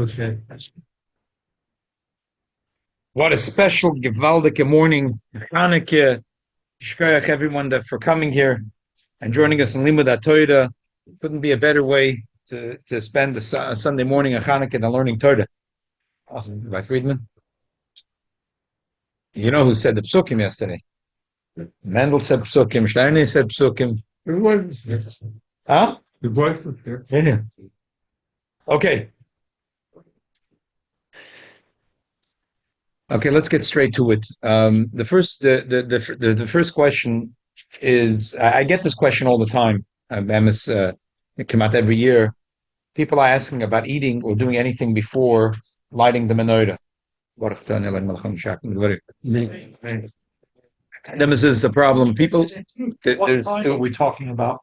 Okay. What a special gewaldige morning. Chanukah, Shkoyach everyone for coming here and joining us in Limud HaTorah. Couldn't be a better way to spend the Sunday morning of Chanukah than learning Torah. Awesome. Rabbi Friedman. You know who said the psukim yesterday? Mendel said psukim, Steiner said psukim. Huh? Your voice was here. Yeah. Okay. Okay, let's get straight to it. The first question is, I get this question all the time. It came out every year. People are asking about eating or doing anything before lighting the menorah. This is the problem. People, What time are we talking about?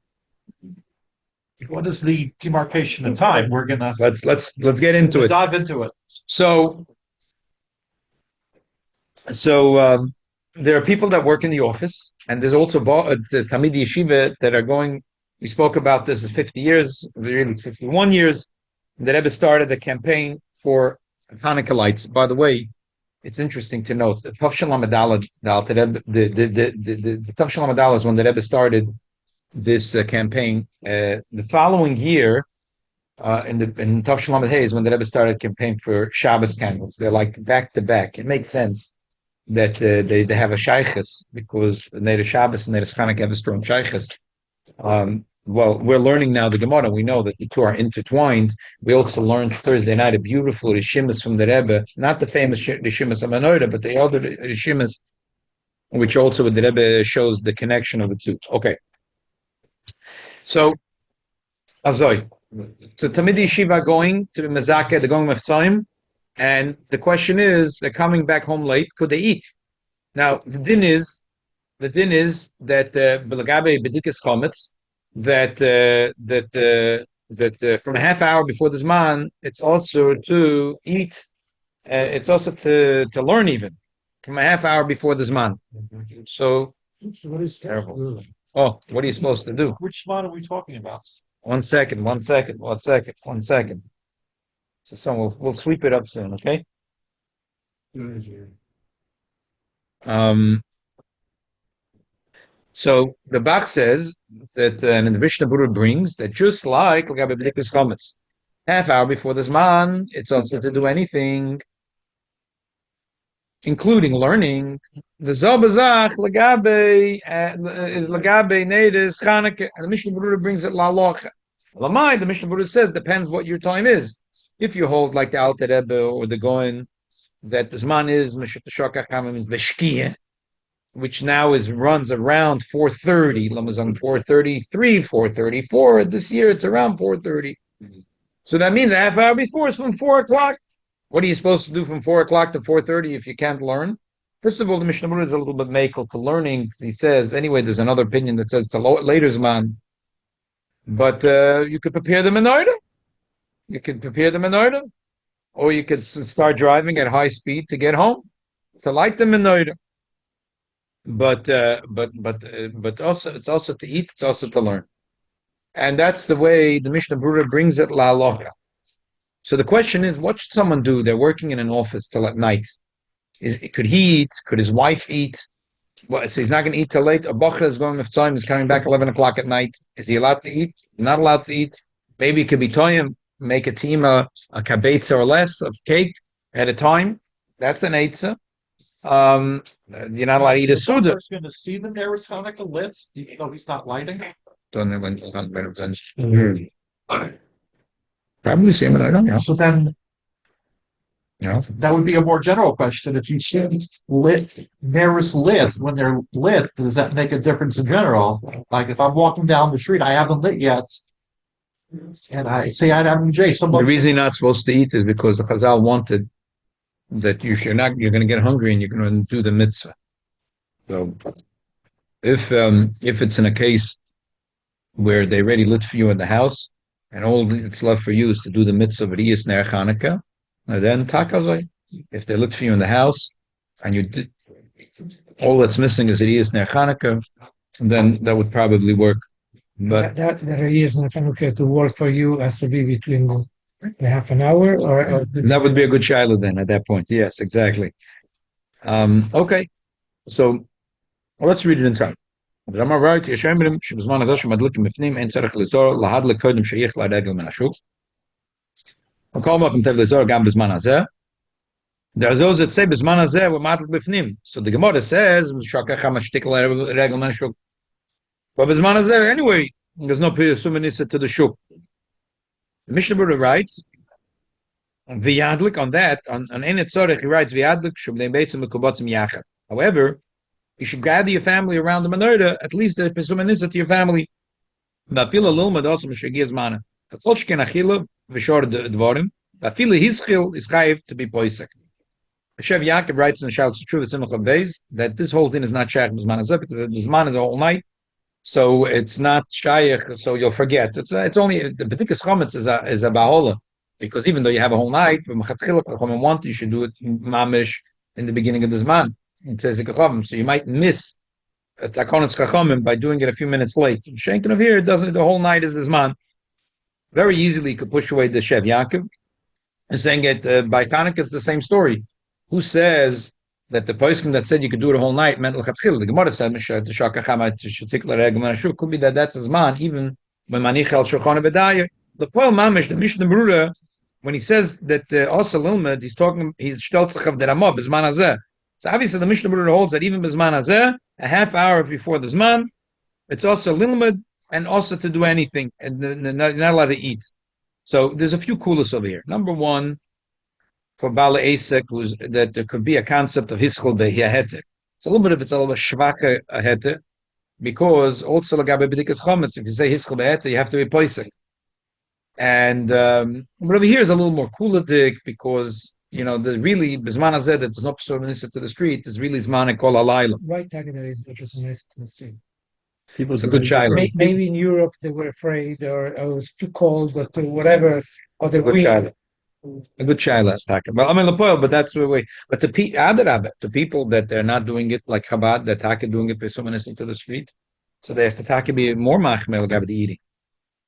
What is the demarcation of time? We're gonna let's get into it. Dive into it. So there are people that work in the office, and there's also the Talmid Yeshiva that are going. We spoke about this as 50 years, really 51 years. The Rebbe started a campaign for Hanukkah lights. By the way, it's interesting to note that Tav Shalom Adal, the Tav Shalom Adal is when the Rebbe started this campaign. The following year, in Tav Shalom Adal is when the Rebbe started a campaign for Shabbos candles. They're like back to back. It makes sense that they have a shaykhis because Neir Shabbos and Neir Chanukah have a strong shaykhis. Well, we're learning now the Gemara. We know that the two are intertwined. We also learned Thursday night a beautiful Rishimas from the Rebbe, not the famous Rishimas of Menorah, but the other Rishimas, which also the Rebbe shows the connection of the two. Okay. So, Talmidei Yeshiva going to the Mezakeh, they're going Mitzvoim, and the question is, they're coming back home late, could they eat? Now, the din is that Belagabe Bedikas Chometz, that from a half hour before the Zman, it's also to eat, it's also to learn even, from a half hour before the Zman. So what is terrible. Oh, what are you supposed to do? Which Zman are we talking about? One second. So we'll sweep it up soon, okay? So the Bach says that, and the Mishnah Berurah brings that just like B'dikas Chometz, half hour before the Zman, it's also to do anything, including learning. The Zobazach Lagabe is Lagabe Neidis Chanukah, and the Mishnah Berurah brings it La'alocha. Lamai, the Mishnah Berurah says, depends what your time is. If you hold like the Alter Rebbe or the Goen, that the Zman is Meshutashokach Hamim Beshkiyah, which now runs around 4:30. Lamazon 4:33, 4:34. This year it's around 4:30. So that means a half hour before it's from 4 o'clock. What are you supposed to do from 4 o'clock to 4:30 if you can't learn? First of all, the Mishnah Berurah is a little bit makel to learning. He says, anyway, there's another opinion that says it's a later Zman. But you could prepare the Menorah. Or you could start driving at high speed to get home, to light the Menorah. But also it's also to eat, it's also to learn. And that's the way the Mishnah Berurah brings it la'alocha. So the question is, what should someone do? They're working in an office till at night. Could he eat? Could his wife eat? Well, so he's not going to eat till late. A bacher is going with time, he's coming back 11 o'clock at night. Is he allowed to eat? Not allowed to eat. Maybe it could be toyim, make a team, a kabetza or less of cake at a time. That's an eitzah. You're not allowed to eat a suda. He's going to see the Neris Hanukkah lit, even though he's not lighting. Don't know when. Probably see him, I don't know. So then, that would be a more general question. If you see Neris lit when they're lit, does that make a difference in general? Like if I'm walking down the street, I haven't lit yet, and I say I haven't J. The reason you're not supposed to eat is because the Chazal wanted that you're going to get hungry and you're going to do the mitzvah. So if it's in a case where they already lit for you in the house and all it's left for you is to do the mitzvah of Riyas Ner Chanukah, then takazai. If they lit for you in the house and you did all that's missing is Riyas Ner Chanukah, then that would probably work. But that Riyas Ner Chanukah to work for you has to be between half an hour, or That would be a good shiloh then at that point. Yes, exactly. Okay, so let's read it in time. Rama writes, "Yeshemrim shebizman hazeh shemadlikim b'fnim ein tzarich lizor lahadlik kodem sheyich laregel min hashuk." Kol makom tev lizor gam b'zman hazeh. There are those that say b'zman hazeh we're madlik b'fnim. So the Gemara says shakach hamashtik laregel min hashuk. But b'zman hazeh anyway, there's no permissible to the shuk. The Mishnah Berurah writes, "V'yadlik on that on ein tzarich," he writes, "V'yadlik shubnei beisim l'kubotzim yachad." However, you should gather your family around the Menorah, at least the permissible to your family. Ba'afila lilmad also m'shagiyaz mana. Kol shken achila v'shor dvorim. Ba'afila hischil is chayiv to be poisek. Shev Yaakov writes in Shalos Tshuva Simcha Beis that this whole thing is not shaykh b'zman hazeh, because the zman is a whole night, so it's not shaykh. So you'll forget. It's only the bedikas chometz is a bahola, because even though you have a whole night, want you should do it mamish in the beginning of the zman. It says so you might miss a takonetz chachamim by doing it a few minutes late. Shenkin of here, it doesn't. The whole night is the zman. Very easily, you could push away the Shev Yaakov and saying it by Chanukah. It's the same story. Who says that the poskim that said you could do it a whole night meant l'chatchil? The Gemara said could be that that's a zman even when manich el shulchan bedaya. The poel mamish, the Mishnah Berurah, when he says that also lilmed, he's shteltzach of the Ramah b'zman hazeh. So obviously the Mishnah Berurah holds that even b'zman hazeh, a half hour before the zman, it's also lilmed and also to do anything and not allowed to eat. So there's a few coolest over here. Number one, for Bala Asek, was that there could be a concept of hischol be'heter. It's a little bit shvache heter, because also lagabe b'dikas chometz, if you say hischol be'heter, you have to be poisek. And but over here is a little more cooler because the really b'zman hazeh that's not so minister to the street is really zman kol halayla. Right, Tagada is not so nice to the street. It's a good child. Maybe in Europe they were afraid, or it was too cold, or whatever. Or the wind. A good child attack. Well, I mean, but that's the way. But the people that they're not doing it like Chabad, that Taka doing it by someone into the street, so they have to Taka be more machmel about the eating.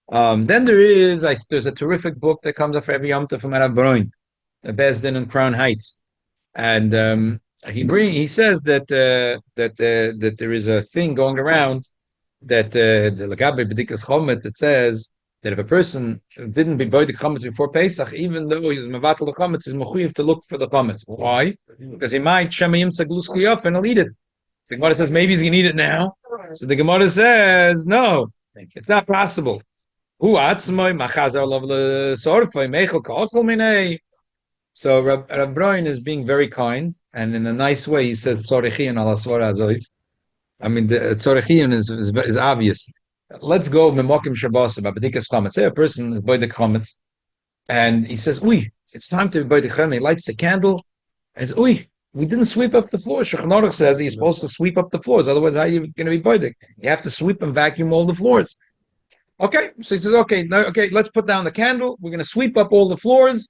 Then there's a terrific book that comes up for every Yom Tov from Rabbi, the Bezdin in Crown Heights, and he says that there is a thing going around that the Lagabe B'dikas Chometz, it says that if a person didn't be boidik chametz before Pesach, even though he was mevatel the chametz, he's mechuyev to look for the chametz. Why? Because he might shemayim saglus kliyaf and he'll eat it. The Gemara says maybe he's going to eat it now. So the Gemara says no, it's not possible. So Rabbi is being very kind, and in a nice way he says tzorichian ala svara azois. I mean the tzorichian is obvious. Let's go memokim shabbos about b'dikas chametz. Say a person is boidik chametz, and he says, "Uy, it's time to be boidik chametz." He lights the candle, and says, "Uy, we didn't sweep up the floor." Shulchan Aruch says you're supposed to sweep up the floors, otherwise how are you going to be boidik? You have to sweep and vacuum all the floors. Okay, so he says, "Okay, let's put down the candle. We're going to sweep up all the floors."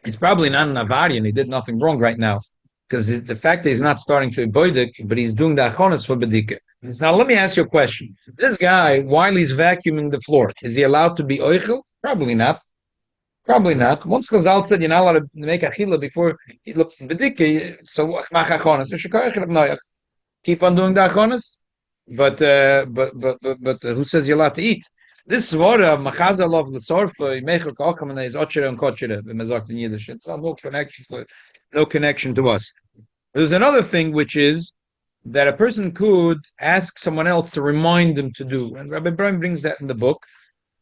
It's probably not an avarian. He did nothing wrong right now, because the fact that he's not starting to be boidik, but he's doing the achonis for b'dika. Now, let me ask you a question. This guy, while he's vacuuming the floor, is he allowed to be oichel? Probably not. Probably not. Once Chazal said you're not allowed to make achila before he looks at b'dika, so keep on doing the achonis. But who says you're allowed to eat? This svara of machazal of the sorfa mechel kochamana is ochere and kochere b'mezok in Yiddish. It's no connection to us. There's another thing which is that a person could ask someone else to remind them to do, and Rabbi Brian brings that in the book,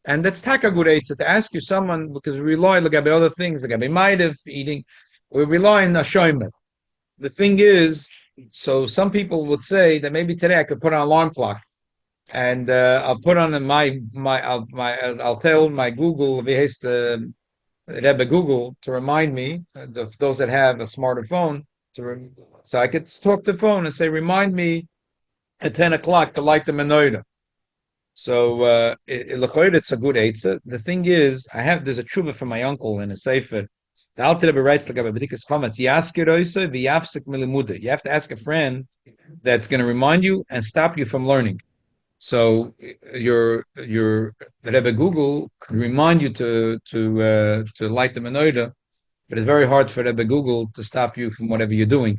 and that's takagureitza to ask you someone, because we rely like about other things, like I might have eating, we rely on a shomer. The thing is, so some people would say that maybe today I could put on an alarm clock, and I'll put on I'll tell my Google Rebbe Google to remind me of those that have a smarter phone so I could talk to the phone and say, remind me at 10 o'clock to light the Menorah. So it's a good eitzah. The thing is, there's a tshuva from my uncle in a sefer. The Alter Rebbe writes like b'dikas chametz, you have to ask a friend that's going to remind you and stop you from learning. So your Rebbe Google can remind you to light the menorah, but it's very hard for Rebbe Google to stop you from whatever you're doing.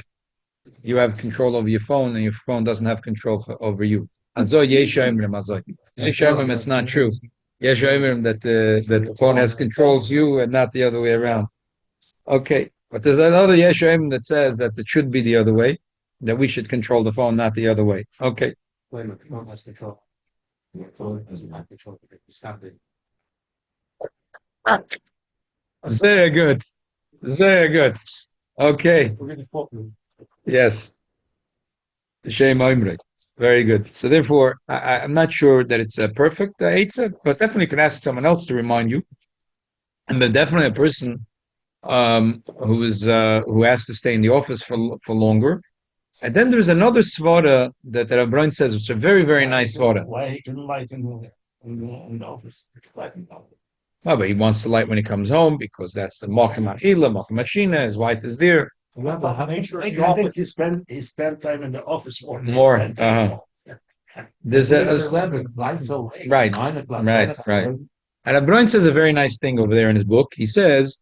You have control over your phone, and your phone doesn't have control over you. Azoy yesh omrim azoy. Yesh omrim, it's not true. Yesh omrim that the phone has controls you and not the other way around. Okay, but there's another yesh omrim that says that it should be the other way, that we should control the phone, not the other way. Okay. Wait a minute, phone has control. Your phone doesn't have control. Stop it. Very good. Very good. Okay. We're gonna quote you. Yes. Shem Oimre. Very good. So therefore, I'm not sure that it's a perfect Eitzah, but definitely can ask someone else to remind you. And then definitely a person who has to stay in the office for longer. And then there's another svara that Rabbi says, it's a very, very nice svara. Why he can light in the office? Oh, but he wants to light when he comes home because that's the Malkim Achila, Malkim Machina, his wife is there. I think he spent time in the office more. More. There's right. And Rabbi says a very nice thing over there in his book. He says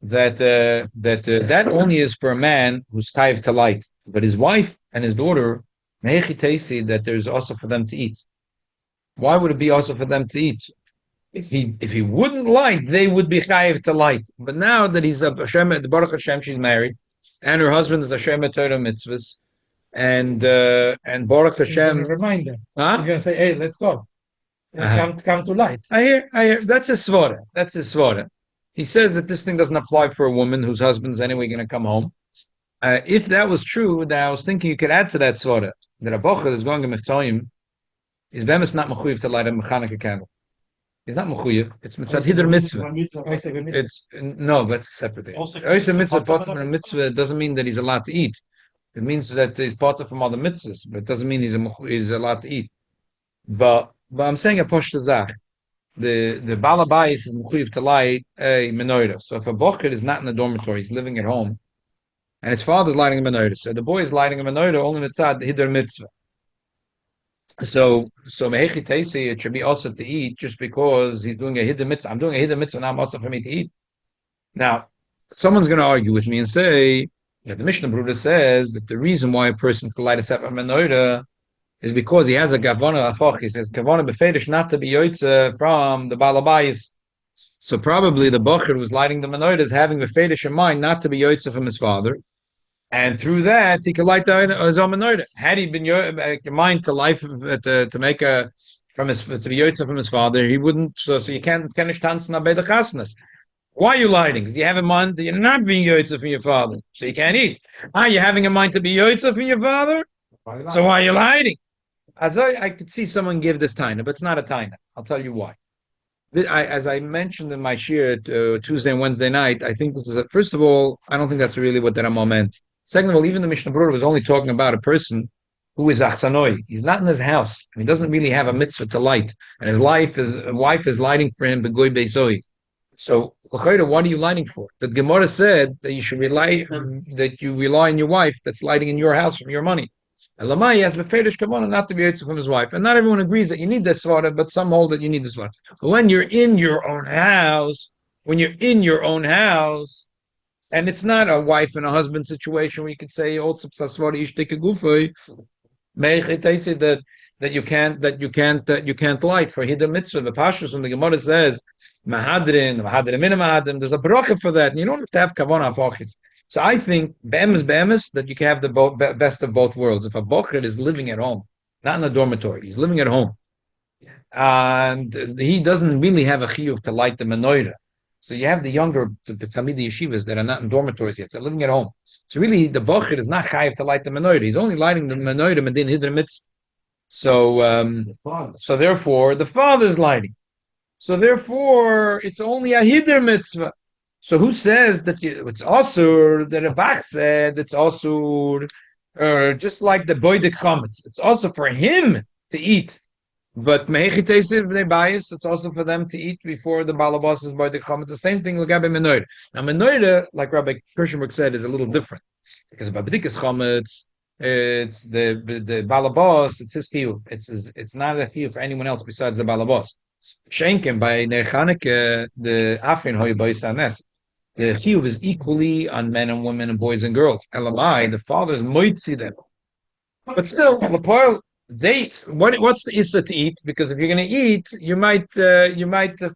that that only is for a man who's taiv to light, but his wife and his daughter, that there's also for them to eat. Why would it be also for them to eat? If he wouldn't light, they would be chayiv to light. But now that he's a Hashem, the Baruch Hashem, she's married, and her husband is Hashem Torah mitzvahs, and Baruch Hashem. Remind them. Huh? You're gonna say, "Hey, let's go. Come to light." I hear. That's his svara. He says that this thing doesn't apply for a woman whose husband's anyway going to come home. If that was true, then I was thinking you could add to that svara that a bocher that's going to Mitzvoim is bemis not mechuyev to light a Chanukah candle. He's not mechuyev. It's mitzvah hider mitzvah. It's no, but it's a separate thing. Also, mitzvah doesn't mean that he's allowed to eat. It means that he's part of from other mitzvahs, but it doesn't mean he's allowed to eat. But I'm saying a poshta zach. The balabayis is mechuyev to light a menorah. So if a bocher is not in the dormitory, he's living at home, and his father's lighting a menorah, so the boy is lighting a menorah only mitzvah the hider mitzvah. So mehechi teisi, it should be also to eat just because he's doing a hidden mitzvah. I'm doing a hidden mitzvah now, also for me to eat. Now, someone's going to argue with me and say that the Mishnah Berurah says that the reason why a person can light a separate menorah is because he has a gavana afoch. He says gavana befedish not to be yoitza from the balabayis. So probably the bocher who's lighting the menorah is having a fedish in mind not to be yoitza from his father. And through that, he could light his own menorah. Had he been in mind to life to make a to be yotza from his father, he wouldn't. So you can't tanzen abei the chasnas. Why are you lighting? Because you have in mind that you're not being yotza from your father, so you can't eat. You're having in mind to be yotza from your father, so why are you lighting? As I could see someone give this taina, but it's not a taina. I'll tell you why. As I mentioned in my shir Tuesday and Wednesday night, I think this is first of all, I don't think that's really what the Rama meant. Second of all, even the Mishnah Berurah was only talking about a person who is achsanoi. He's not in his house. He doesn't really have a mitzvah to light, and his wife is lighting for him begoy beisoi. So, what are you lighting for? The Gemara said that you should rely on your wife that's lighting in your house from your money. Elamai has befedish kavanah not to be yotza from his wife, and not everyone agrees that you need this svara, but some hold that you need this svara. But when you're in your own house, and it's not a wife and a husband situation where you could say also that you can't light for hidden mitzvah. The pashtus when the Gemara says mahadrin there's a beracha for that, and you don't have to have kavanah afachis. So I think be'emes that you can have the best of both worlds. If a bocher is living at home, not in a dormitory, he's living at home, and he doesn't really have a chiyuv to light the menorah. So you have the younger Talmidei yeshivas that are not in dormitories yet; they're living at home. So really, the bocher is not chayiv to light the menorah. He's only lighting the menorah medin hidr mitzvah. So therefore, the father's lighting. So therefore, it's only a hidr mitzvah. So who says that it's also that a Bach said it's also just like the boidik chametz? It's also for him to eat. But it's also for them to eat before the balabas is boidik chametz. The same thing l'gabe menorah. Now menorah, like Rabbi Kirschenberg said, is a little different because babedikas chametz It's the balabos. It's his chiyuv. It's not a chiyuv for anyone else besides the balabos. Schenken by Ner Chanukah, the afrin hoy boisanes. The chiyuv is equally on men and women and boys and girls. Elamai, the fathers moitzi them. But still, Lapar, what's the issa to eat? Because if you're going to eat, you might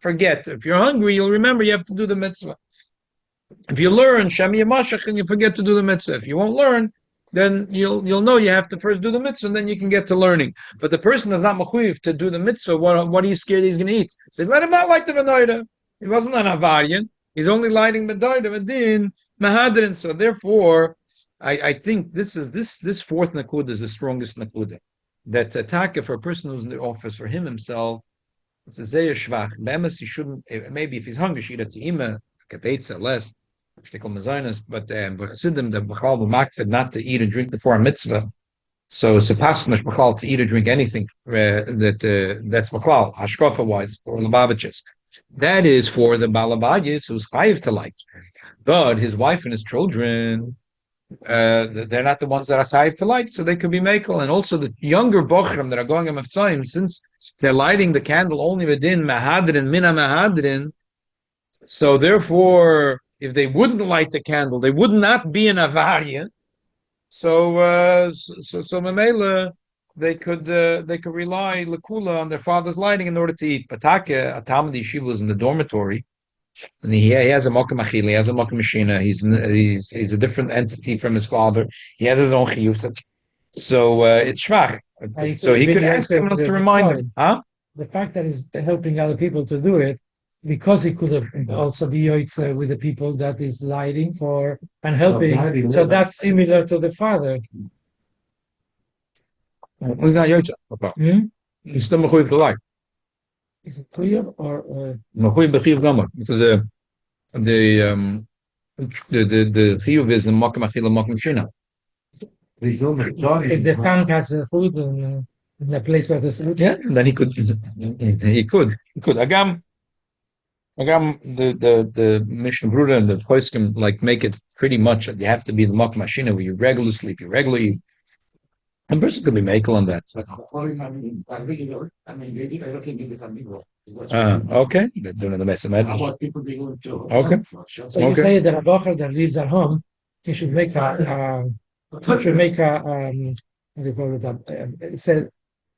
forget. If you're hungry, you'll remember you have to do the mitzvah. If you learn Shemi Yamashach and you forget to do the mitzvah, if you won't learn, then you'll know you have to first do the mitzvah and then you can get to learning. But the person is not mechuyev to do the mitzvah. What are you scared he's going to eat? Say, let him not like the Menorah. He wasn't an Avarian. He's only lighting Menorah and then Mahadrin. So therefore, I think this fourth nakuda is the strongest nakuda. That attack for a person who's in the office for himself, it's a zeyer shvach. Bemis, he shouldn't. Maybe if he's hungry, she eat a teima, kapetza less. But Chassidim, the b'chal b'maked not to eat and drink before a mitzvah. So it's a pasnish b'chal to eat or drink anything that's b'chal hashkafa wise for Lubavitches. That is for the balabagis who's chayiv to like, but his wife and his children. They're not the ones that are chayiv to light, so they could be mekel. And also the younger bochrim that are going on Mitzvoim, since they're lighting the candle only within mahadrin, mina mahadrin, so therefore, if they wouldn't light the candle, they would not be an avarian. So Mamela, they could rely lakula on their father's lighting in order to eat. Patake, a Talmud yeshiva was in the dormitory. And he has a mokum achili, he has a mokum mashina. He's a different entity from his father. He has his own chiyuv. So it's shvach. So he could ask someone to remind him. Huh? The fact that he's helping other people to do it, because he could have also be yoitze with the people that is lighting for and helping. So that's similar to the father. He's not yoitze. He's still mechuyev to light. Is it clear or? Mechuyev b'chiyuv gamar, because the chiyuv is the mokum achila mokum shina. If the tank has food in the place where there's food, yeah, then he could. Agam, the Mishnah Brura and the Poiskim like make it pretty much that you have to be the mokum mashina where you regularly sleep, you regularly eat. A person could be makel on that. Okay. They're doing the best of it. Okay. So you say that a bocher that lives at home, he should make what do you call it? It said,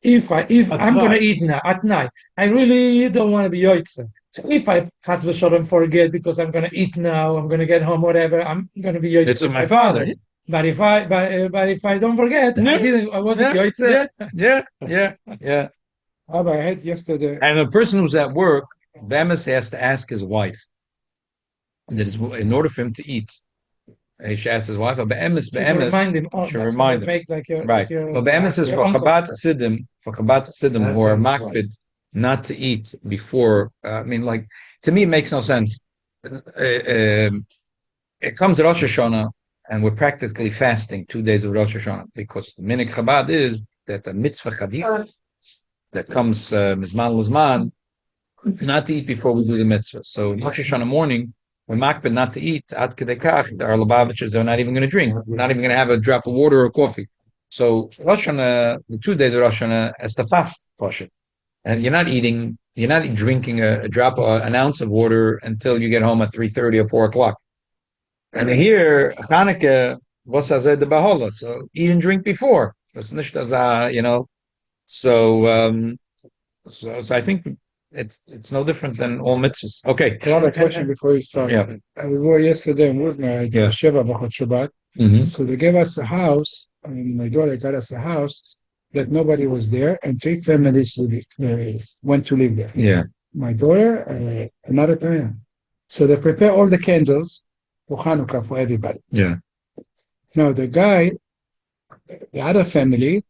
if I'm going to eat now at night, I really don't want to be yoitze. So if I cut the shalom forget because I'm going to eat now, I'm going to get home, whatever, I'm going to be yoitze. It's my father. But if I don't forget, I wasn't yoitze. Yeah. I had yesterday. And a person who's at work, Bemis has to ask his wife that is in order for him to eat. He should ask his wife, but Bemis remind him. Should remind him. Make like your, right. Like your, but Bemis is for Chabad Chassidim who are makpid not to eat before. To me, it makes no sense. It comes Rosh Hashanah, and we're practically fasting 2 days of Rosh Hashanah because the minhag Chabad is that the mitzvah chadir that comes mizman l'zman not to eat before we do the mitzvah. So Rosh Hashanah morning, we're makpid not to eat. Ad kedei kach, our Lubavitchers, they're not even going to drink. We're not even going to have a drop of water or coffee. So Rosh Hashanah, the 2 days of Rosh Hashanah, is to fast, Pasha. And you're not drinking an ounce of water until you get home at 3:30 or 4 o'clock. And here, Chanukah was the bahola, so eat and drink before. So I think it's no different than all mitzvahs. Okay. Another question before you start. Yeah. I was there yesterday in Woodman, Sheva B'chot Shabbat. So they gave us a house, and my daughter got us a house that nobody was there, and 3 families went to live there. Yeah. My daughter, another parent. So they prepare all the candles for Chanukah for everybody. Yeah. Now the guy, the other family,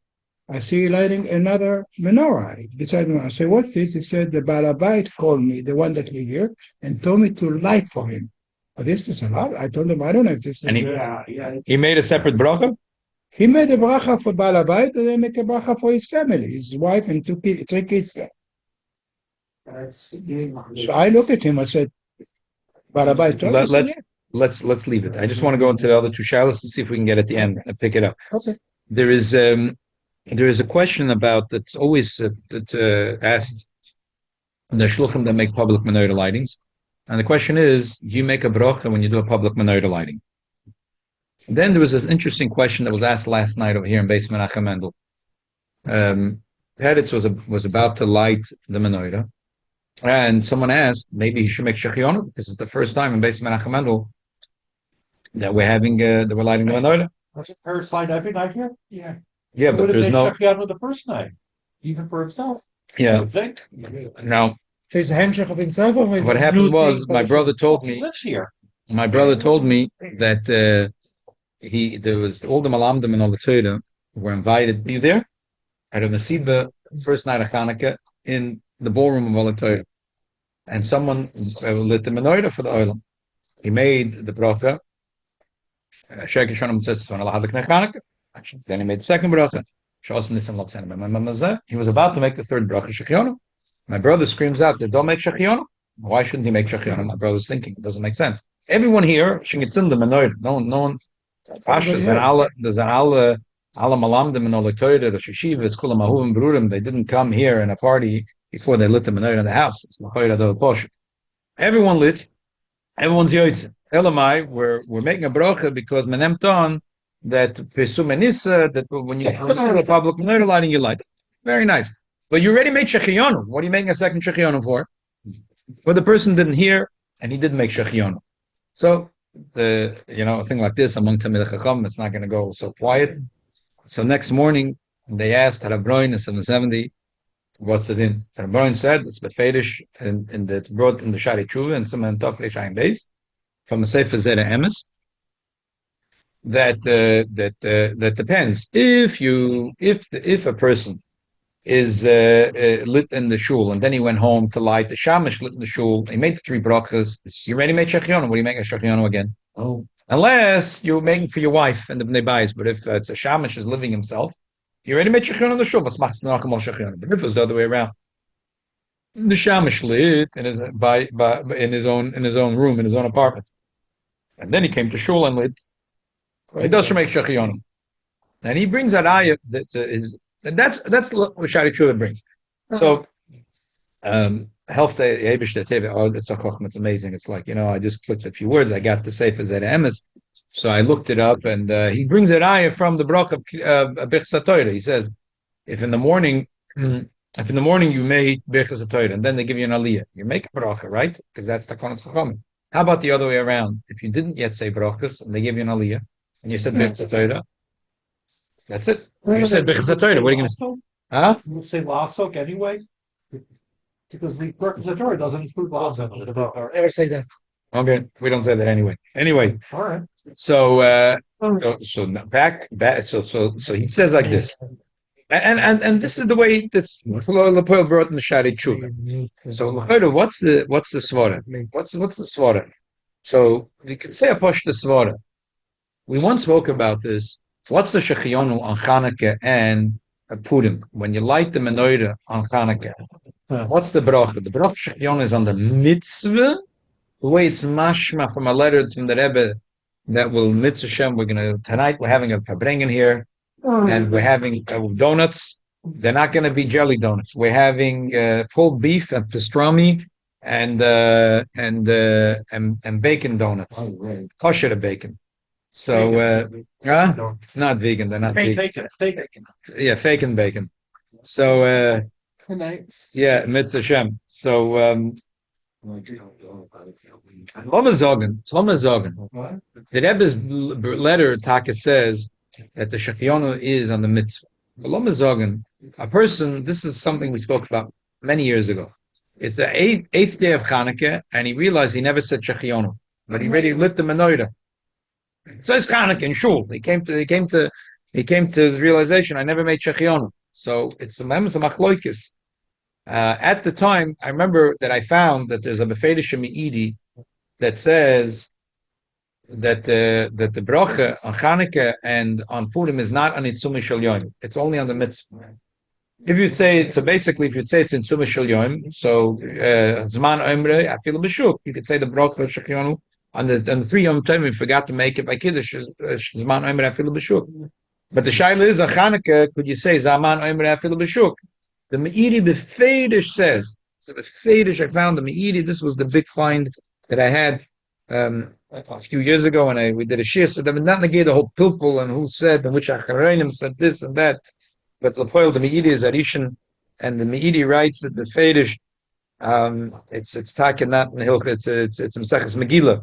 I see lighting another menorah beside me. I say, what's this? He said, the Balabait called me, the one that we hear, and told me to light for him. But this is a lot. I told him, I don't know if this is... And he made a separate bracha? He made a bracha for Balabait, and then make a bracha for his family, his wife and 3 kids there. So I looked at him, I said, Balabait told us. Let's leave it. I just want to go into the other 2 shalos and see if we can get at the end and pick it up. Okay. there is a question about that's always asked the shluchim that make public menorah lightings, and the question is, do you make a bracha when you do a public menorah lighting? Then there was this interesting question that was asked last night over here in Beis Menachem Mendel. Peretz was about to light the menorah, and someone asked maybe he should make shechionu. This is the first time in Beis Menachem Mendel that we're lighting the menorah. That's a parasite every night here? Yeah. Yeah, but there's no. Shechianu the first night, even for himself. I Yeah. would think. Now, So it's a hemshech of himself, or is what it a happened new was thing my for brother told He me. lives here. My brother told me that there was all the malamdim and all the Torah were invited. Be there at a Masiba first night of Chanukah in the ballroom of all the Torah, and someone lit the menorah for the oil. He made the bracha. Sheikh Shanam says Chanukah. Then he made the second bracha. He was about to make the third bracha shechionu. My brother screams out, says, "Don't make shechionu." Why shouldn't he make shechionu? My brother's thinking it doesn't make sense. Everyone here shingitzin the menorah. No one. Pashas and alle malamdim and all the Torah, the sheshivas, kulam ahuvim brurim. They didn't come here in a party before they lit the menorah in the house. It's l'chayra the posh. Everyone lit. Everyone's yotzim. Elamai, we're making a bracha because menemt on that pesumenisa that when you put on the public menorah lighting, you light. Very nice. But you already made shechionu. What are you making a second shechionu for? Well, the person didn't hear and he didn't make shechionu. So a thing like this among Talmidei Chacham, it's not going to go so quiet. So next morning they asked Rabbi in 770, what's it in? Rabbi said it's befedish and it's brought in the Shari Tshuva and some in Tov Reishayin Beis from the Sefer Zera Emes. That depends. If a person is lit in the shul and then he went home to light the shamash lit in the shul, he made the three brachas. You already made shechionu. What do you make a shechionu again? Oh, unless you're making for your wife and the bnei bayis. But if it's a shamash is living himself, you already made shechionu in the shul. But if it was the other way around, the shamash lit in his own room in his own apartment, and then he came to shul and lit. He does make shechionu, and he brings that ayah that is. And that's what Shari Tshuva brings. So, health day, it's a chochmah, it's amazing. It's like, I just clicked a few words. I got the Sefer Zera Emes. So I looked it up, and he brings it ayah from the Beracha of Birchas Torah. He says, if in the morning you made Birchas Torah, and then they give you an aliyah, you make a Beracha, right? Because that's the Konas Chachamim. How about the other way around? If you didn't yet say Berachas, and they give you an aliyah, and you said Birchas Torah, that's it. You said Birchas Torah. What are you going to say? Huh? We'll say Lasok anyway. Because the Birchas Torah doesn't include Lasok. Never say that. Okay, we don't say that anyway. Anyway, All right. so he says like this, and this is the way that's Lepoel brought in the Shari Tshuva. So what's the svara? What's the svara? So you could say a push the svara. We once spoke about this. What's the shechionu on Chanukah and Purim? When you light the menorah on Chanukah, what's the bracha? The bracha shechionu is on the mitzvah. The way it's mashma from a letter from the Rebbe that will mitzvah Shem. Tonight we're having a fabrengen here, and we're having donuts. They're not going to be jelly donuts. We're having pulled beef and pastrami and bacon donuts, kosher bacon. So, not vegan. They're not vegan. Bacon. Yeah, fake and bacon. So, yeah, mitzvah Shem. So, Thomas Zogan. The Rebbe's letter Taka says that the shechionu is on the mitzvah. Thomas Zogan, a person. This is something we spoke about many years ago. It's the eighth day of Chanukah, and he realized he never said shechionu, but he already lit the menorah. It says Chanukah in shul. He came to his realization. I never made shechionu. So it's a machloikis. At the time, I remember that I found that there's a befedish me'idi that says that the bracha on Chanukah and on Purim is not on Itzumah Shel Yom. It's only on the mitzvah. If you'd say it's in Itzumah Shel Yom, so Zman Omre Afilu B'Shuk, you could say the bracha shechionu on the 3 Yom Tovim. We forgot to make it by Kiddush Zman Omre Afilu B'Shuk. But the shaila is on Chanukah, could you say Zaman Omer Afil B'Shuk? The Meiri Befedish says, so Befedish, I found the Meiri, this was the big find that I had a few years ago when we did a shir, so that would not negate the whole pilpul and who said, and which Acharonim said this and that. But the point of the Meiri is Rishon, and the Meiri writes that the Fedish, it's taken not in Hilch, it's Maseches Megillah.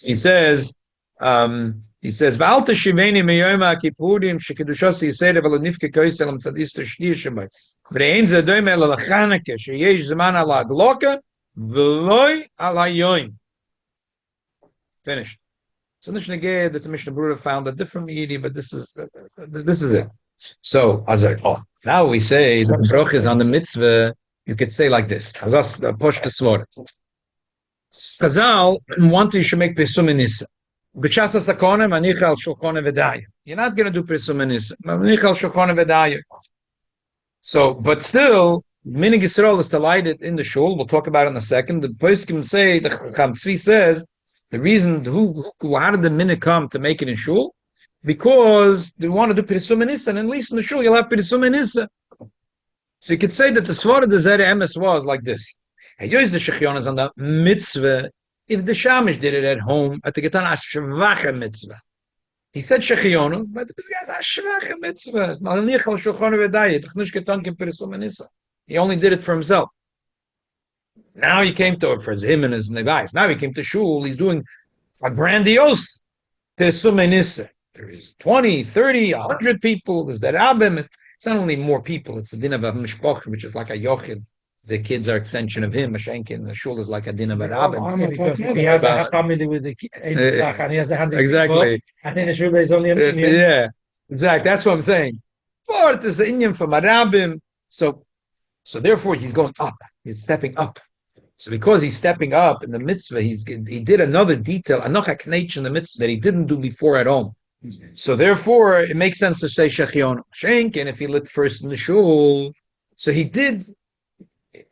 He says, "V'alta shiveni meyom ha'kipurim shekedushos yisera v'lo nifke koisel tzadis t'shtir shemay. V'rein ze doime l'chaneke sheyesh zman ala gloka v'loy ala yoim." Finished. So the Mishnah that the Mishnah Berurah found a different meaning, but this is it. So I was like, now we say that the Beracha is on the mitzvah. You could say like this: Chazal poshta svor. Chazal want you should make pesum nisa. B'chasa sakona manichal shulchona v'daya. You're not going to do pesum nisa. Manichal shulchona v'daya. So, but still, Minig Yisrael is to light it in the shul. We'll talk about it in a second. The poskim say, the Chacham Tzvi says, the reason how did the minute come to make it in shul? Because they want to do pesum nisa, and at least in the shul you'll have pesum nisa. So you could say that the svara of the Zera Emes was like this. Hey, yois the shechionas on the mitzvah. If the shamish did it at home, at the getan ashvacha mitzvah. He said shechionu, but the guy's ashvacha mitzvah. Malnichal shulchonu v'dayit. Chnush getan kim pesum nisa. He only did it for himself. Now he came to it for him and his nevais. Now he came to shul. He's doing a grandiose pesum nisa. There is 20, 30, 100 people. There's the rabbim. It's not only more people. It's the din of a mishpach, which is like a yochid. The kids are extension of him. A shenkin. The shul is like a din of a rabbim. Because he has a family with the and he has a hundred exactly. And then the shul is only an Indian. Yeah, exactly. That's what I'm saying. But it's an Indian from a rabbim. So therefore he's going up. He's stepping up. So because he's stepping up in the mitzvah, he did another detail, another knetch in the mitzvah that he didn't do before at home. So therefore, it makes sense to say shechion shenk, and if he lit first in the shul, so he did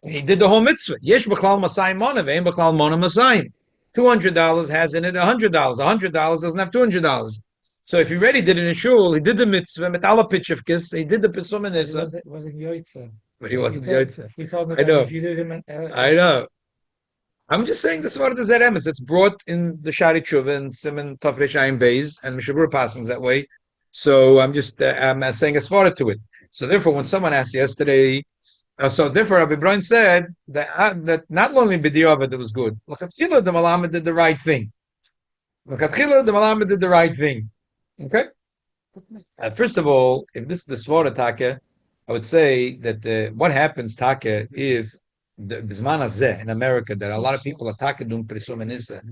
the whole mitzvah. Yesh b'chlal masayim mona ve'en b'chlal mona masayim. $200 has in it $100. $100 doesn't have $200. So if he already did it in shul, he did the mitzvah mit ala pitchivkis. He did the pesum nisa. It wasn't yoitza. But he wasn't yoitza. He told me I know. If you did him, I know. I'm just saying this is what the Zed Emes. It's brought in the Shari Tshuva and Simon Tafresh Ayin Beis and Mishabur passings that way. So I'm just I'm saying a svara to it. So therefore, when someone asked yesterday, so therefore Rabbi Brian said that not only B'diavad it was good. L'chatchila the Malama did the right thing. L'chatchila the Malama did the right thing. Okay. First of all, if this is the svara taka, I would say that what happens taka if the Bisman Hazeh in America that a lot of people are talking doing Pesum Nisa,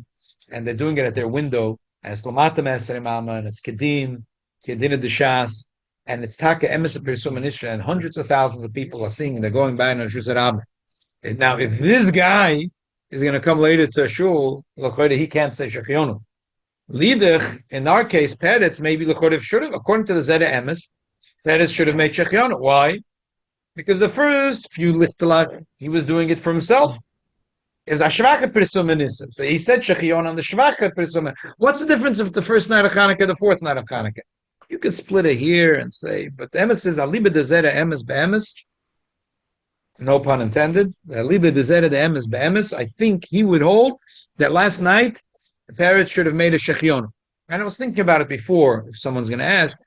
and they're doing it at their window, and it's Lamata Meser Mama, and it's Kedin Deshas, and it's Taka Emes Pesum Nisa, and hundreds of thousands of people are seeing, they're going by on Shusarab. Now, if this guy is going to come later to a shul, he can't say Shechionu. Lidach, in our case, Peretz, maybe L'chodev should have, according to the Zeda Emes, Peretz should have made Shechionu. Why? Because the first few listalak, he was doing it for himself. It was a shvacha pesum nisa. So he said shechion on the shvacha pesum. What's the difference of the first night of Chanukah, the fourth night of Chanukah? You could split it here and say, but the emes says aliba dezera emes beemes. No pun intended. Aliba dezera the emes beemes. I think he would hold that last night the parents should have made a shechion. And I was thinking about it before. If someone's going to ask.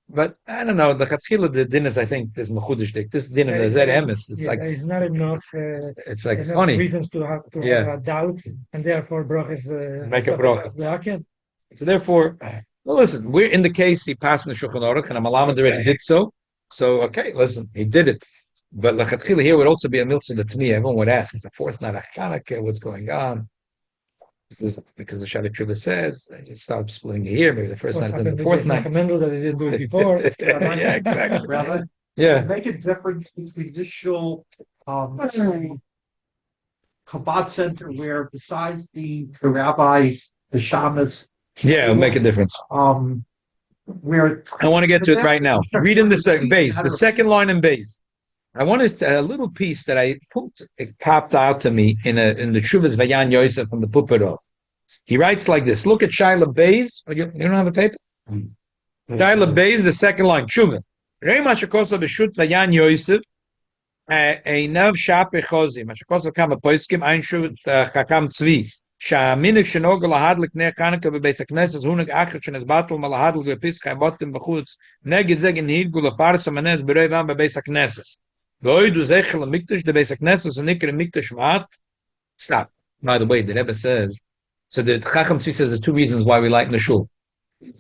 But I don't know. The chatchila the dinners, I think, is mechudish dik. This dinner, the Zed Emes, it's like it's not enough. It's like enough funny reasons to have a doubt, and therefore Beracha is make a bracha. So therefore, well, listen, we're in the case he passed in the Shulchan Aruch, and Amalamad already did so. So okay, listen, he did it. But the chatchila here would also be a miltzah to me. Everyone would ask, it's the fourth night of Chanukah. What's going on? Because the Shari Tshuva says it starts splitting here. Maybe the first night and the fourth night. Mendel that they didn't do it before. Yeah, exactly. Rabbi, Yeah. make a difference between this shul, Chabad Center, where besides the rabbis, the shamas. Yeah, it'll make a difference. Where I want to get to it right now. Read in the second base, the second line in base. I wanted a little piece that I put, it popped out to me in the Shuvas Vayan Yosef from the Puperov. He writes like this. Look at Shaila Bays. You don't have a paper? Shaila Beis, the second line, Tshuva. Rei Mashakosa B'Shut Vayan Yosef, Einav Shape Chozi, Mashakosa Kama Poiskim, Ein Shut Chakam Tzvi, Shaminik Shenogel Lahadlik Ner Chanukah B'Beis HaKnesses, Hunig Achet Shenes Batul Malahadlik V'Pischa Botim B'Chutz, Neged Zegin Hidgu Lefarsa Manes B'Rei Vam B'Beis HaKnesses. Goidu Zechel HaMikdash, the Beis HaKnesses, and Nikr HaMikdash Ma'at. Stop. By the way, the Rebbe says, so the Chacham Tzvi says there's two reasons why we like Nashul.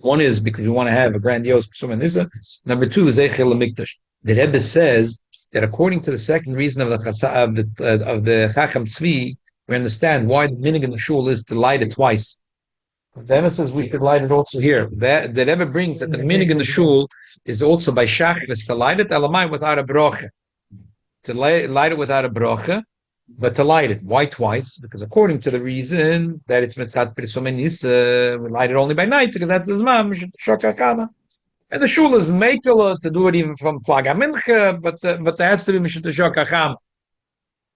One is because we want to have a grandiose Pesum and Nisa. Number two is Eichel HaMikdash. The Rebbe says that according to the second reason of the Chacham Tzvi, we understand why the minig in the shul is to light it twice. The Rebbe says we should light it also here. The Rebbe brings that the minig in the shul is also by shachris to light it alamai without a brocha. To light it without a brocha, but to light it. Why twice? Because according to the reason that it's mitzat permissible, we light it only by night because that's the zman shokach kama. And the shul is mekela to do it even from plaga mincha, but there has to be mishut shokach kama.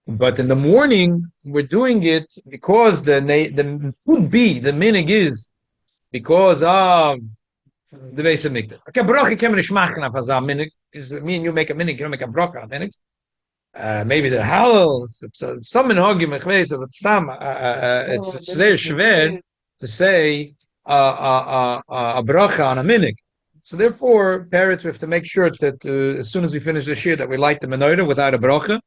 But in the morning we're doing it because the could be the minig is because of the base of mikdash. Okay, bracha kemen ishmachna fazam minig is me and you make a minig, you don't make a bracha minig. Maybe the halal, some minhagim mechleis of stam. It's very schwer to say a bracha on a minig. So therefore, parents, we have to make sure that as soon as we finish this year, that we light the menorah without a bracha.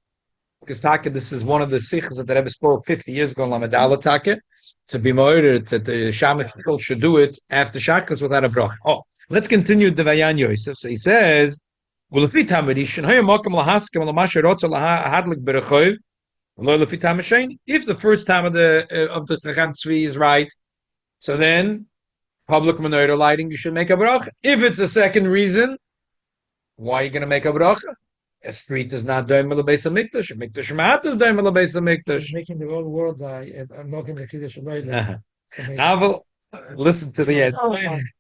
Because taka, this is one of the sikhs that the Rebbe spoke 50 years ago in Lamadala taka, to be murdered that the Shamit people should do it after shakras without a bracha. Oh, let's continue the Vayan Yosef. So he says. If the first time of the Chacham Tzvi is right, so then public menorah lighting you should make a bracha. If it's the second reason, why are you going to make a bracha? A street is not doim el beis hamikdash. Mikdash ma'at is doim el beis hamikdash. Making the whole world I'm not going to kiddush Listen to the end.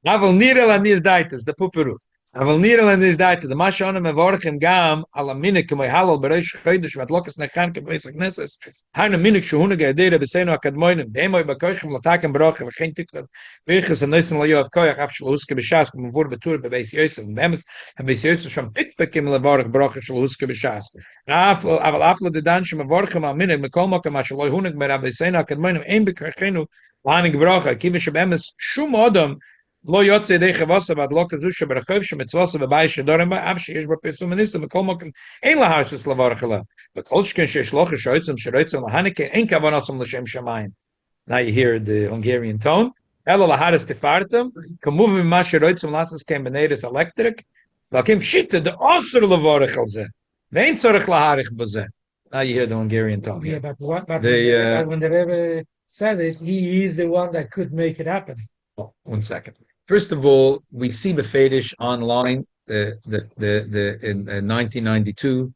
Aval nirel anis daitis the puperu. Aval nirel anis daitis the mashonim mevorchim gam ala minik k'may halal bereish chodesh v'atlokas nechan k'beis hakneses. Harna minik shuhuna ge'adira b'seinu akadmoinim de'emoy b'koichem l'takem barochim v'chein tikvat v'yichas anoisin l'yoav koyach af shlohuske b'shas k'muvur b'tur b'beis yosef v'emes b'beis yosef sham pitpekim l'vorach barochim shlohuske b'shas. Aval afla dedan shem mevorchim al minik mekol mokem ashaloi hunig mera b'seinu akadmoinim ein b'koichenu Laning bracha, kivish bemes shum adam lo yotze dei chavasa vad lo kazu sheberachov shemitzvasa v'bayis shedorim ba av sheyesh b'persum anisam v'kol mokem ein laharshus lavarachela v'kol shken sheyesh locha shoyitzim sheroitzim lahanike ein kavanasam l'shem shamayim. Now you hear the Hungarian tone. Ela laharis tefartem kamuv mima sheroitzim lasas kem b'neiris electric v'akim pshita de osur lavarachel zeh v'ein tzorich laharich b'zeh. Now you hear the Hungarian tone. Yeah, but when the Rebbe said it, he is the one that could make it happen. Oh, 1 second. First of all, we see Befedish online in 1992,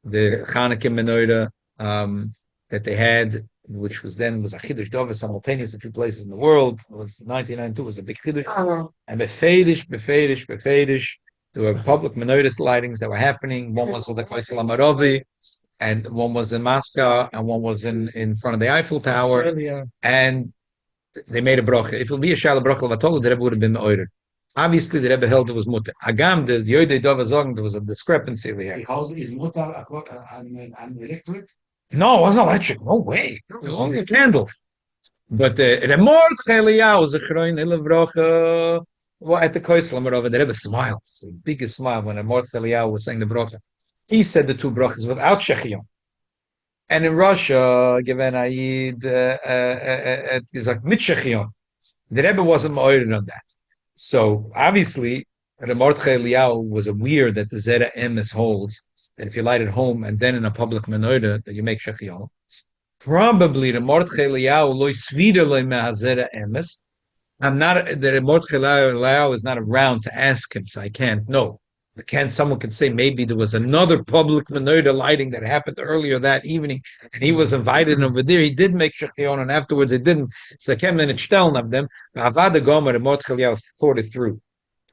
the Chanukah Menorah that they had, which was a Chiddush Dova simultaneous in 2 places in the world. It was 1992 was a big Chiddush. And Befedish, there were public Menorah lightings that were happening. One was at the Kollel Amaravi, and one was in Moscow, and one was in front of the Eiffel Tower, and they made a bracha. If it would be a shala bracha levatol, the Rebbe would have been ordered. Obviously, the Rebbe held it was mutter. Agam, the Yodei Dova Zog, there was a discrepancy over here. Is mutter an electric? No, it wasn't electric. No way. It was only a candle. But Remord Cheliyahu Zechroin Elev bracha at the Kollel Amarav, the Rebbe smiled. It's the biggest smile when Remord Cheliyahu was saying the bracha. He said the 2 brachas without shechion. And in Russia, given Aid is like mit shechion. The Rebbe wasn't ma'ored on that. So obviously, Mordechai Eliyahu was aware that the Zera Emes holds that if you light it home and then in a public menorah that you make shechion. Probably the Mordechai Eliyahu lo svida lo me'azera Emes. The Mordechai Eliyahu is not around to ask him, so I can't know. Someone could say maybe there was another public menorah lighting that happened earlier that evening, and he was invited over there. He did make shechion, and afterwards he didn't. So came in and steln of them. Avada Gomer, the Mordechai Eliyahu thought it through,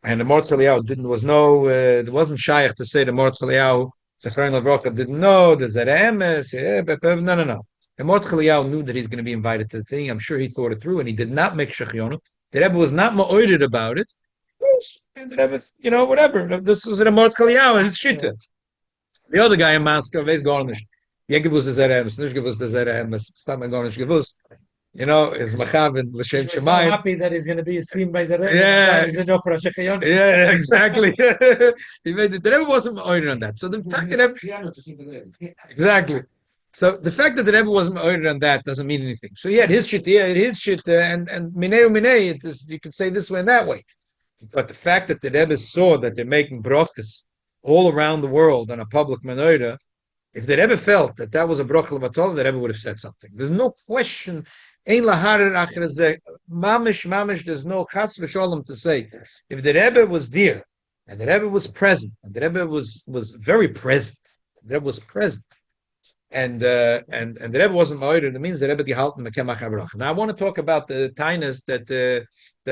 and the Mordechai Eliyahu there wasn't shaykh to say the Mordechai Eliyahu Zechron Levrocha didn't know the Zeremes. No. The Mordechai Eliyahu knew that he's going to be invited to the thing. I'm sure he thought it through, and he did not make shechion. The Rebbe was not ma'oided about it. goes. And the Rebbe, whatever. This is a Mordechai Eliyahu, his shita. The other guy in Moscow, he's going to Yegevus is Eremes, Nishgevus is Eremes, Stam going to Shgevus. Is Machav and L'Shem You're so Shemayim. happy that he's going to be seen by the Rebbe. Yeah. He's enough for a Shechayon. Yeah, exactly. He made it. The Rebbe wasn't ordered on that. So the fact that exactly. So the fact that the Rebbe wasn't ordered on that doesn't mean anything. So he had his shit, and minei, it is, you could say this way and that way. But the fact that the Rebbe saw that they're making brachas all around the world on a public menorah, if the Rebbe felt that that was a bracha levatol, the Rebbe would have said something. There's no question. Ein laharer achre mamish. There's no chas v'sholem to say. If the Rebbe was there, and the Rebbe was present, and the Rebbe was very present, the Rebbe was present, and the Rebbe wasn't ma'oder, it means the Rebbe gehalten mekemach habracha. Now I want to talk about the tainas that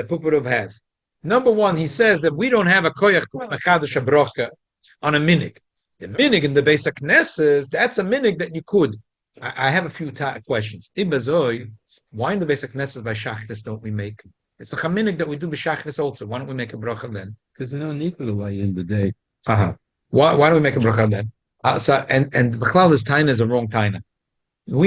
Puparov has. Number one, he says that we don't have a koyach mechadash habracha on a minig. The minig in the Beis HaKnesses, that's a minig that you could. I have a few questions. Ibazoi, why in the Beis HaKnesses by Shachris don't we make? It's a chaminig that we do by Shachris also. Why don't we make a bracha then? Because there's no need for the way in the day. Why don't we make a bracha then? And Bechlal, this taina is a wrong taina. The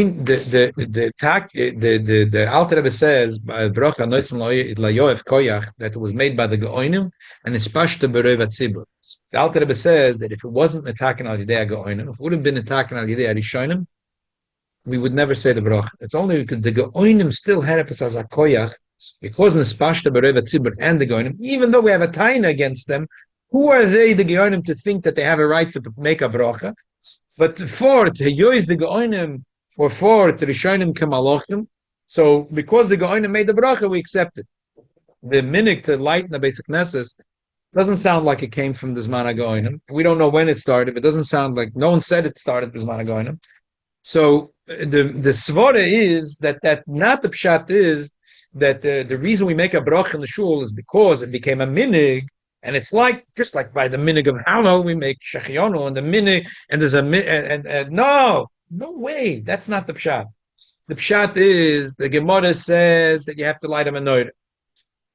Alter Rebbe says bracha noitzin layoef koyach that it was made by the Geonim and it's pashta bereva tzibur. The Alter Rebbe says that if it wasn't attacken al yidei Geonim, if it would have been attacken al yidei Rishonim, we would never say the bracha. It's only because the Geonim still had it as a koyach because it's pashta bereva tzibur and the Geonim, even though we have a taina against them. Who are they, the Geonim, to think that they have a right to make a bracha? But for to use the Geonim or for to Rishonim Kamalochim, so because the Geonim made the bracha, we accept it. The minik to lighten the Beis HaKnesses doesn't sound like it came from the Zman HaGeonim. We don't know when it started, but it doesn't sound like, no one said it started with Zman HaGeonim. So the svara is that not the pshat is that the reason we make a bracha in the shul is because it became a minig. And it's just like by the minig of Hallel, we make Shechionu and the minig, and there's a no way. That's not the pshat. The pshat is the Gemara says that you have to light a menorah,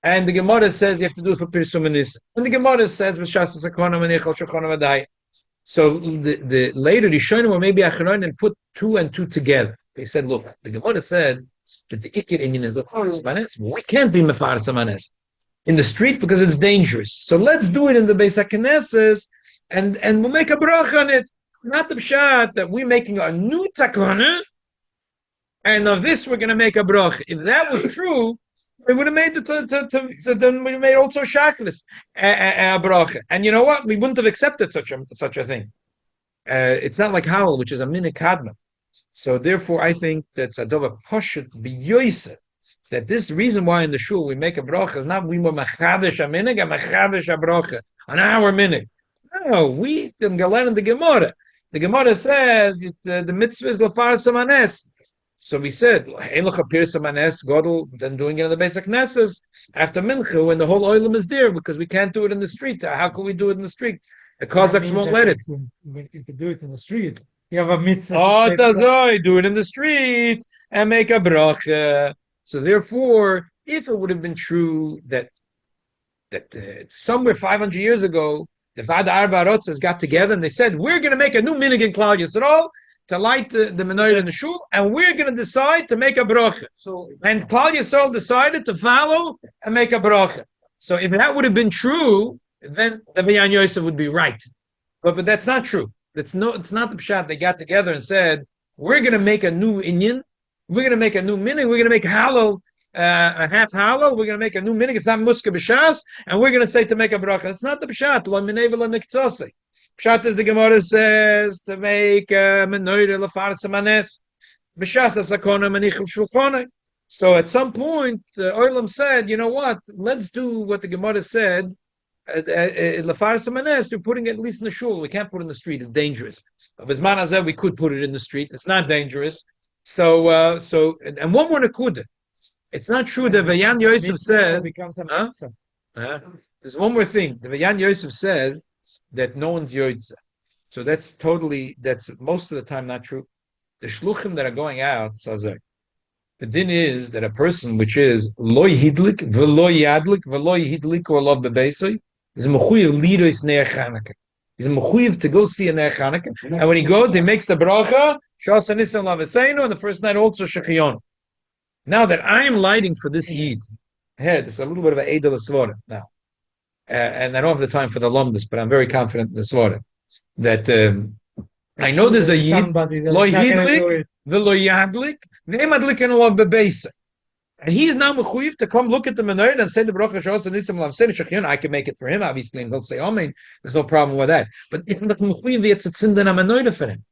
and the Gemara says you have to do it for Pirsum and Nisa, and the Gemara says v'shas sakona v'nechal shachona v'dai. So the later Rishonim or maybe Acharon and put two and two together. They said, look, the Gemara said that the ikir inyan is lefaras manes. We can't be mefaras manes in the street because it's dangerous. So let's do it in the Beis HaKnesses and we'll make a bracha on it. Not the pshat that we're making a new takana and of this we're going to make a bracha. If that was true, we would have made then we made also shaklis a bracha. And you know what? We wouldn't have accepted such a thing. It's not like Hallel, which is a minik kadma. So therefore, I think that Sadova Poshut B'Yoyse, that this reason why in the shul we make a bracha is not we were machadish a minig, a machadish a bracha on our minig. No, we the Galen and the Gemara. The Gemara says the mitzvah is lafar samanes. So we said Eilucha Pir Samanes Godel, then doing it in the Beis HaKnesses after mincha when the whole oilam is there because we can't do it in the street. How can we do it in the street? The Cossacks won't let it. You can do it in the street. You have a mitzvah. Oh, Tazoi, do it in the street and make a bracha. So therefore, if it would have been true that somewhere 500 years ago, the Vada Arba Arotzes got together and they said, we're going to make a new minig in Klal Yisrael to light the menorah in the shul, and we're going to decide to make a bracha. And Klal Yisrael decided to follow and make a bracha. So if that would have been true, then the V'yan Yosef would be right. But that's not true. It's not the pshat. They got together and said, we're going to make a new inyan. We're going to make a new minig. We're going to make Hallel, a half Hallel. We're going to make a new minig. It's not muska b'shas, and we're going to say to make a bracha. It's not the pshat. Lo minei v'lo niktzosei. Pshat is the Gemara says to make a menorah lafar samanes b'shas asakona manichel shulchanai. So at some point, the Olam said, you know what? Let's do what the Gemara said. Lafar samanes, we're putting it at least in the shul. We can't put it in the street. It's dangerous. But Bizman Hazeh, we could put it in the street. It's not dangerous. So and one more nekuda. It's not true that V'yan Yosef says. There's one more thing. The V'yan Yosef says that no one's yoytze. So that's most of the time not true. The shluchim that are going out, Sazek, The din is that a person which is loy hidlik, veloy yadlik, veloy hidlik or love bebesoy is mechuyev lidois ne'er Chanukah. He's mechuyev to go see a ne'er Chanukah, and when he goes, he makes the bracha shas anisim laveseinu, and the first night also shechionu. Now that I am lighting for this yid, here this is a little bit of an edel svara now, and I don't have the time for the alumnus, but I'm very confident in the svara that I know there's a yid loy hidlik, veloy yadlik, ve'emadlik and love bebesoy. And he's now mechuyev to come look at the menorah and say the bracha shas anisim laveseinu shechionu. I can make it for him, obviously, and he'll say amen. There's no problem with that. But if I'm mechuyev, jetzt zinden am menorah for him.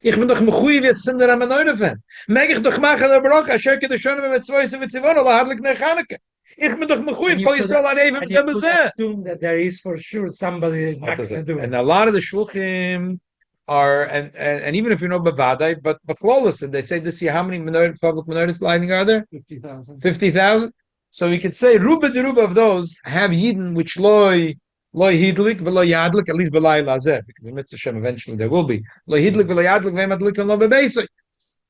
Ich bin doch mechuyev jetzt zinder am menorah for him. Mag ich doch machen der bracha asher kedushanim mitzvoim v'tzivonu lahadlik ner Chanukah. Ich bin doch mechuyev kol Yisrael arevim v'bezeh. Assume that there is for sure somebody is not going to do it. And a lot of the shluchim are, and even if you know bavadai, but flawless, and they say this year how many public menorahs lighting are there? 50,000. 50,000. So we could say ruba de ruba of those have yidden which loy hidlik v'lo yadlik, at least b'lai lazeh, because in Mitzvah Shem eventually there will be loy hidlik v'lo yadlik v'emadlik and lo bebesoy.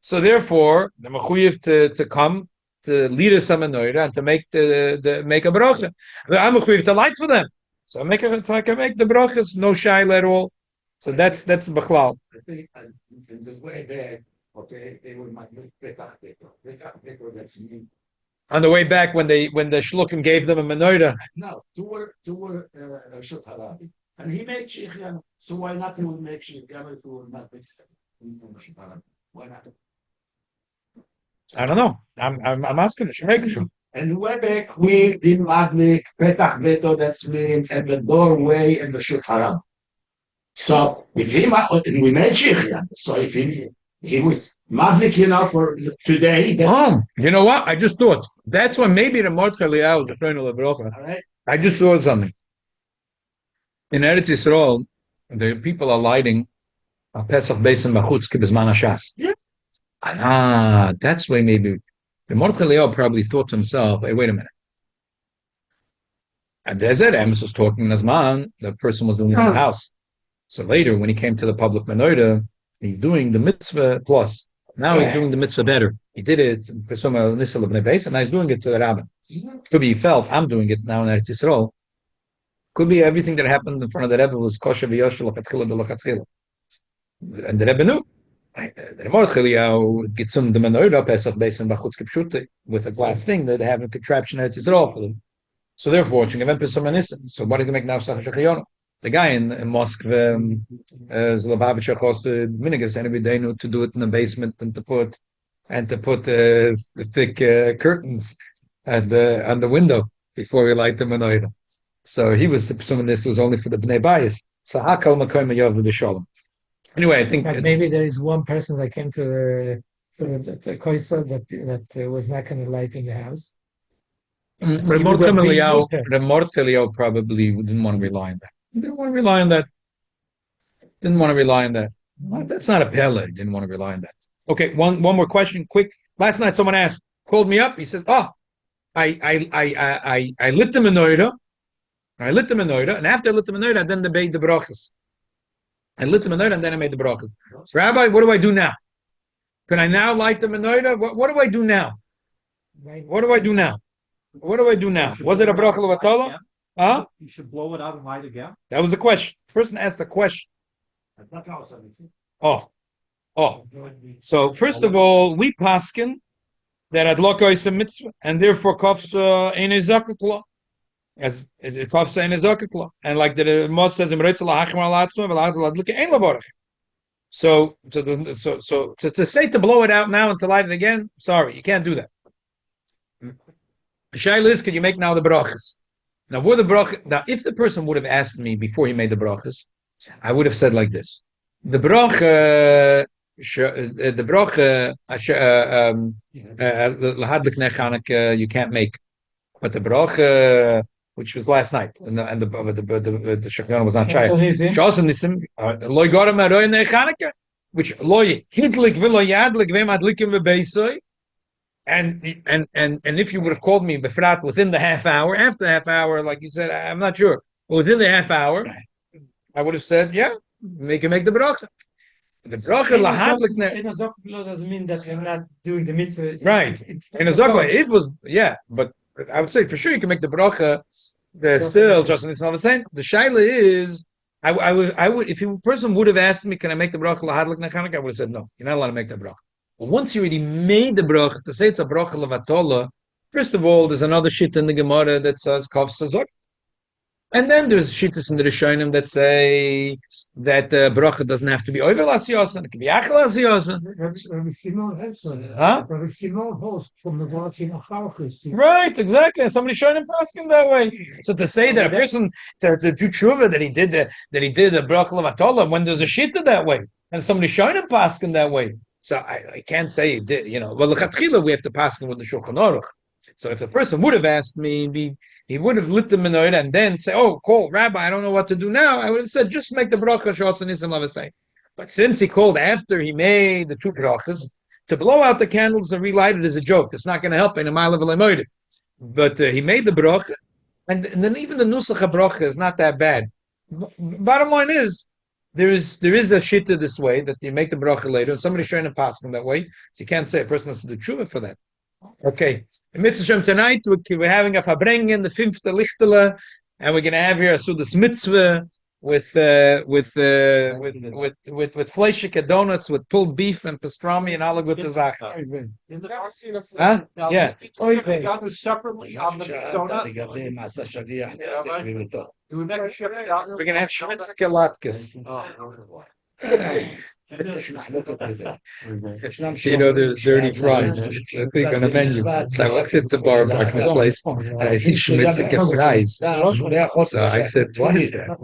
So therefore, the mechuyev to come to lead us a menorah and to make make a bracha. I'm mechuyev to light for them, so I can make the brachas no shaila at all. So that's b'chlal. I think in this way back, okay, they would make Petach Beto, that's me. On the way back, when the shluchim gave them a menorah, No, two were Shut Harabi. And he made Shechyan, so why not he would make Shechyan if he would not make Shut Harabi? Why not? I don't know. I'm asking the shemekishim. And way back, we didn't make Petach Beto, that's mean at the doorway and the Shut Harabi. So if we made Shechyan, so if he was madlik, for today. Oh, you know what? I just thought that's why maybe the Mordechai Eliyahu, the Kollel of Beracha. All right. I just thought something. In Eretz Yisrael, the people are lighting a Pesach Beis Bachutz kibizman hashas. Yes. That's why maybe the Mordechai Eliyahu probably thought to himself, "Hey, wait a minute." And Dezer Emes was talking as man, the person was doing it in the house. So later, when he came to the public menorah, he's doing the mitzvah plus. Now he's doing the mitzvah better. He did it and now he's doing it to the Rabbi. Could be he felt, I'm doing it now in Eretz Yisrael. Could be everything that happened in front of the Rebbe was kosher v'yosher l'chatchila d'l'chatchila. And the Rebbe knew. The Mordechai Eliyahu gets him the menorah Pesach Beis Bachutz kipshute with a glass thing that they have a contraption in Eretz Yisrael for them. So therefore, so what are you going to make now? The guy in mosque, Zlobavitcher Chosid Minigas, anybody they knew to do it in the basement and to put thick curtains on the window before we light the menorah. So he was assuming this was only for the Bnei Bayis. So Hakal Makoim Yav B'Shalom. Anyway, I think But maybe there is one person that came to the Kollel that was not going to light in the house. The Mordechai Eliyahu probably didn't want to rely on that. Didn't want to rely on that. Well, that's not a pele. Didn't want to rely on that. Okay, one more question, quick. Last night someone called me up. He says, "Oh, I lit the menorah. And after I lit the menorah, then I made the brachas. I lit the menorah and then I made the brachas. So, Rabbi, what do I do now? Can I now light the menorah? What do I do now? What do I do now? Was it a bracha levatala? Huh? You should blow it out and light again. That was the question. The person asked a question. Oh. So first of all, we paskin that adlaka is a mitzvah, and therefore kafsa in a zakukla, as it kafsa in a zakukla, and like the Moshe says in Menorah hachmar alatzma v'lazal ein lavorach. So to say to blow it out now and to light it again, sorry, you can't do that. Shaila is, can you make now the brachas? Now, if the person would have asked me before he made the brachas, I would have said like this: the bracha, you can't make, but the bracha, which was last night, and the shechyan was not shy. Loy garam aroy nechanaka, which loy hidlik v'lo yadlik v'madlikim v'beisoy. And if you would have called me befrat within the half hour, after the half hour, like you said, I'm not sure. But within the half hour, I would have said, yeah, we can make the beracha. The bracha lahadlik In a zok doesn't mean that you're not doing the mitzvah. right. In a zogwa, it was but I would say for sure you can make the bracha. Still, just it's not the same. The shaila is, I would, if a person would have asked me, can I make the bracha lahadlik nechanuk? I would have said no. You're not allowed to make the bracha. But once you already made the bracha, to say it's a bracha levatola, first of all, there's another shit in the Gemara that says kaf sazok. And then there's shittas in the Rishonim that say that bracha doesn't have to be over l'asiyasan, it can be achal l'asiyasan. Huh? Right, exactly. And somebody showing him asking that way. So to say that a person to do tshuva that he did a bracha l'vatola when there's a shitta that way, and somebody showing him asking that way. So I can't say he did. Well, l'chatchila we have to pass him with the Shulchan Aruch. So if the person would have asked me, he would have lit the menorah and then say, "Oh, call Rabbi, I don't know what to do now." I would have said, "Just make the bracha shos and ism lavasei." But since he called after he made the two brachas to blow out the candles and relight it is a joke. It's not going to help in a mile of a But he made the bracha, and then even the nusach bracha is not that bad. Bottom line is, there is a shitta this way that you make the bracha later, and somebody's trying to pass from that way, so you can't say a person has to do tshuva for that. Okay. In Mitzvah tonight, we're having a Fabrengen, the 5th Lichtele, and we're going to have here a Sudas Mitzvah with fleischike donuts, with pulled beef and pastrami and all good zachen. In the Arsina Huh? Yeah. got this separately on the donut. Do we make a ship down? We're going to have Schmitzke Latkes. There's dirty fries. It's a thing on the menu. So I walked into the bar back in the place, and I see Schmitzke fries. So I said, "What is that?"